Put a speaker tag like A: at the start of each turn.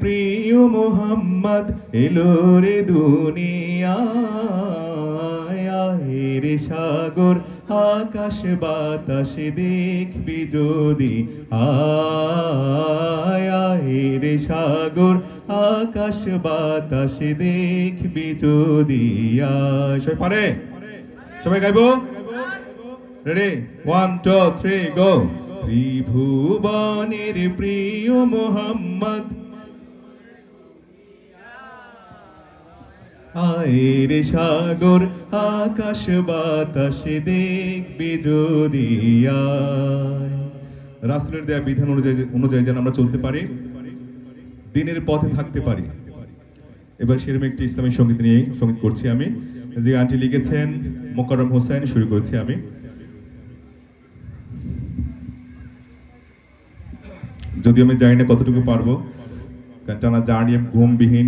A: প্রিয় মোহাম্মদ এলো রে দুনিয়ায় রে সাগর আকাশ বাতাস দেখবি যদি আয় রে সাগর আকাশ বাতাস দেখবি যদি সবাই পারে সবাই গাইবো রেডি 1 2 3 গো ত্রিভুবনের প্রিয় মোহাম্মদ আয়ের সাগর আকাশ বাতাস দেখবি যদি রাসূলের দেয়া বিধান অনুযায়ী যেন আমরা চলতে পারি, দিনের পথে থাকতে পারি। এবার সেরকম একটি ইসলামী সঙ্গীত নিয়ে সঙ্গীত করছি আমি, যে গানটি লিখেছেন মোকাররম হোসেন, শুরু করছি আমি। যদিও আমি জানি না কতটুকু পারবো, কারণ টানা জার্নি ঘুমবিহীন